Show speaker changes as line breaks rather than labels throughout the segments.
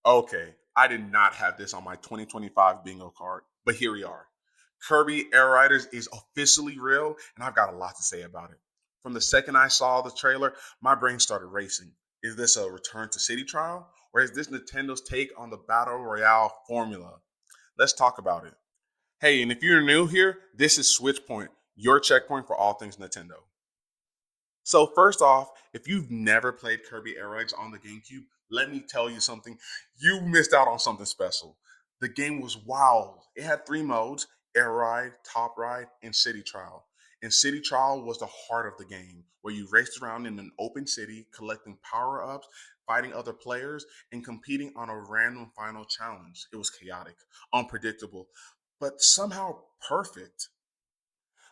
Okay, I did not have this on my 2025 bingo card, but here we are. Kirby Airriders is officially real, and I've got a lot to say about it. From the second I saw the trailer, my brain started racing. Is this a return to City Trial, or is this Nintendo's take on the Battle Royale formula? Let's talk about it. Hey, and if you're new here, this is Switchpoint, your checkpoint for all things Nintendo. So first off, if you've never played Kirby Air Ride on the GameCube, let me tell you something. You missed out on something special. The game was wild. It had three modes: Air Ride, Top Ride, and City Trial. And City Trial was the heart of the game, where you raced around in an open city, collecting power-ups, fighting other players, and competing on a random final challenge. It was chaotic, unpredictable, but somehow perfect.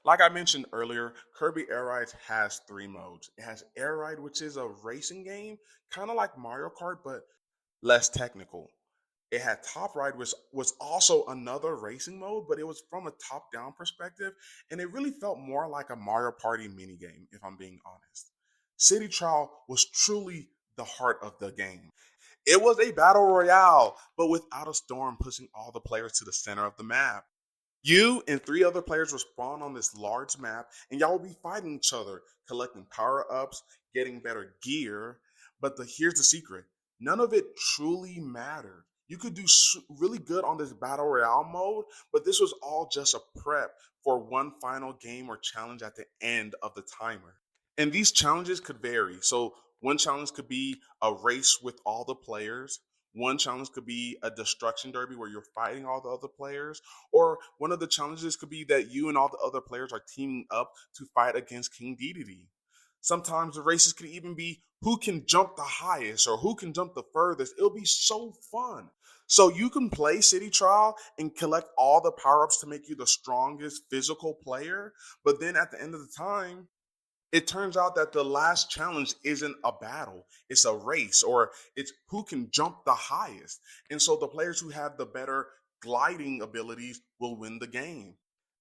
Like I mentioned earlier, Kirby Air Ride has three modes. It has Air Ride, which is a racing game, kind of like Mario Kart, but less technical. It had Top Ride, which was also another racing mode, but it was from a top down perspective, and it really felt more like a Mario Party minigame, if I'm being honest. City Trial was truly the heart of the game. It was a battle royale, but without a storm pushing all the players to the center of the map. You and three other players will spawn on this large map, and y'all will be fighting each other, collecting power ups, getting better gear. But here's the secret: none of it truly mattered. You could do really good on this battle royale mode, but this was all just a prep for one final game or challenge at the end of the timer. And these challenges could vary. So one challenge could be a race with all the players. One challenge could be a destruction derby where you're fighting all the other players. Or one of the challenges could be that you and all the other players are teaming up to fight against King Dedede. Sometimes the races could even be who can jump the highest or who can jump the furthest. It'll be so fun. So you can play City Trial and collect all the power ups to make you the strongest physical player. But then at the end of the time, it turns out that the last challenge isn't a battle, it's a race, or it's who can jump the highest. And so the players who have the better gliding abilities will win the game.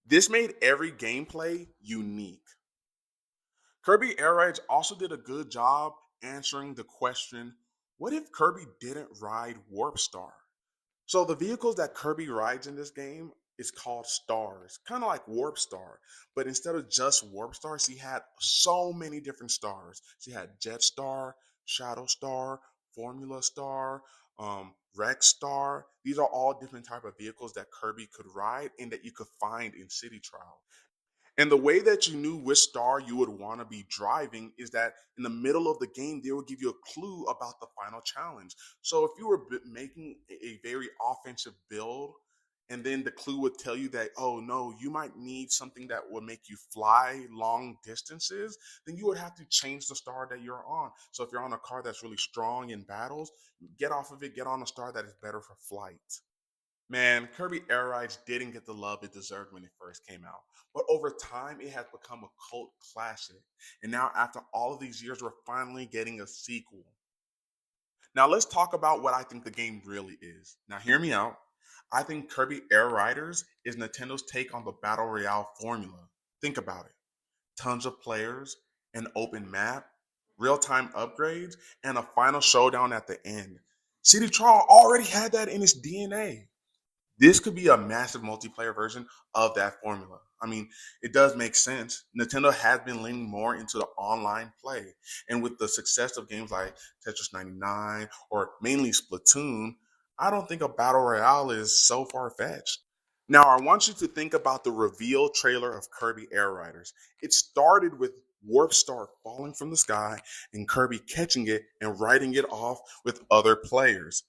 This made every gameplay unique. Kirby Air Ride also did a good job answering the question, what if Kirby didn't ride Warp Star? So the vehicles that Kirby rides in this game is called stars, kind of like Warp Star. But instead of just Warp Stars, he had so many different stars. So he had Jet Star, Shadow Star, Formula Star, Rex Star. These are all different type of vehicles that Kirby could ride and that you could find in City Trial. And the way that you knew which star you would want to be driving is that in the middle of the game, they would give you a clue about the final challenge. So if you were making a very offensive build, and then the clue would tell you that, oh no, you might need something that would make you fly long distances, then you would have to change the star that you're on. So if you're on a car that's really strong in battles, get off of it, get on a star that is better for flight. Man, Kirby Air Rides didn't get the love it deserved when it first came out. But over time, it has become a cult classic. And now, after all of these years, we're finally getting a sequel. Now, let's talk about what I think the game really is. Now, hear me out. I think Kirby Air Riders is Nintendo's take on the Battle Royale formula. Think about it: tons of players, an open map, real time upgrades, and a final showdown at the end. City Trial already had that in its DNA. This could be a massive multiplayer version of that formula. I mean, it does make sense. Nintendo has been leaning more into the online play. And with the success of games like Tetris 99 or mainly Splatoon, I don't think a battle royale is so far fetched. Now, I want you to think about the reveal trailer of Kirby Air Riders. It started with Warp Star falling from the sky and Kirby catching it and riding it off with other players.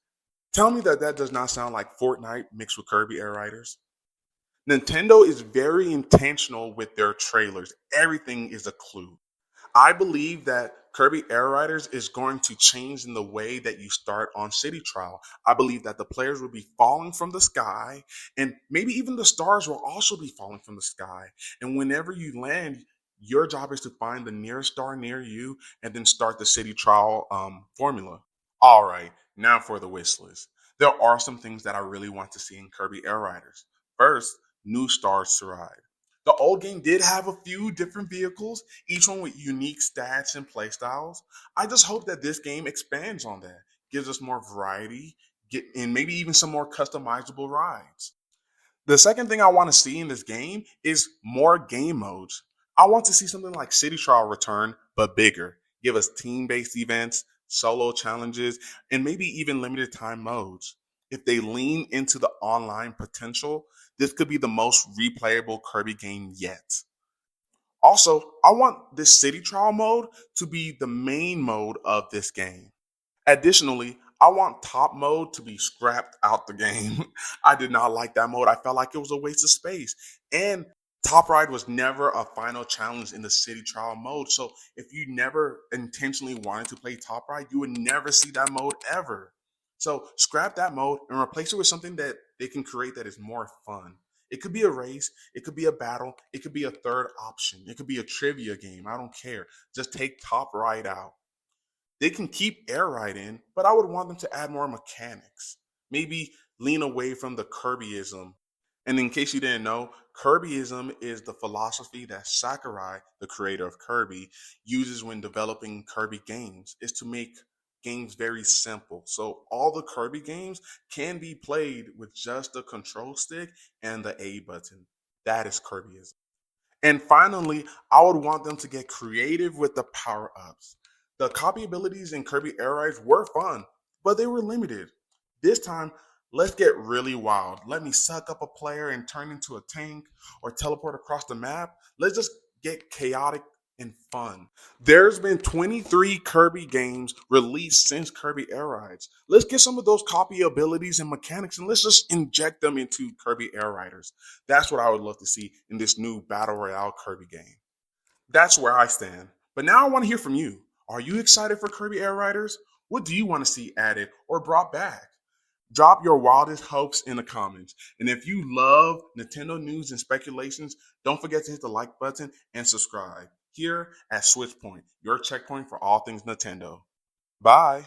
Tell me that that does not sound like Fortnite mixed with Kirby Air Riders. Nintendo is very intentional with their trailers. Everything is a clue. I believe that Kirby Air Riders is going to change in the way that you start on City Trial. I believe that the players will be falling from the sky, and maybe even the stars will also be falling from the sky. And whenever you land, your job is to find the nearest star near you and then start the City Trial formula. All right, now for the wish list. There are some things that I really want to see in Kirby Air Riders. First, new stars to ride. The old game did have a few different vehicles, each one with unique stats and playstyles. I just hope that this game expands on that, gives us more variety, get and maybe even some more customizable rides. The second thing I want to see in this game is more game modes. I want to see something like City Trial return, but bigger. Give us team based events, solo challenges, and maybe even limited time modes. If they lean into the online potential, this could be the most replayable Kirby game yet. Also, I want this City Trial mode to be the main mode of this game. Additionally, I want top mode to be scrapped out the game. I did not like that mode. I felt like it was a waste of space. And Top Ride was never a final challenge in the city trial mode. So if you never intentionally wanted to play Top Ride, you would never see that mode ever. So scrap that mode and replace it with something that they can create that is more fun. It could be a race, it could be a battle, it could be a third option, it could be a trivia game. I don't care. Just take Top Ride out. They can keep air right in, but I would want them to add more mechanics. Maybe lean away from the Kirbyism. And in case you didn't know, Kirbyism is the philosophy that Sakurai, the creator of Kirby, uses when developing Kirby games, is to make games very simple. So all the Kirby games can be played with just the control stick and the A button. That is Kirbyism. And finally, I would want them to get creative with the power ups. The copy abilities in Kirby Air Rides were fun, but they were limited. This time, let's get really wild. Let me suck up a player and turn into a tank or teleport across the map. Let's just get chaotic and fun. There's been 23 Kirby games released since Kirby Air Rides. Let's get some of those copy abilities and mechanics and let's just inject them into Kirby Air Riders. That's what I would love to see in this new Battle Royale Kirby game. That's where I stand. But now I want to hear from you. Are you excited for Kirby Air Riders? What do you want to see added or brought back? Drop your wildest hopes in the comments. And if you love Nintendo news and speculations, don't forget to hit the like button and subscribe here at Switchpoint, your checkpoint for all things Nintendo. Bye.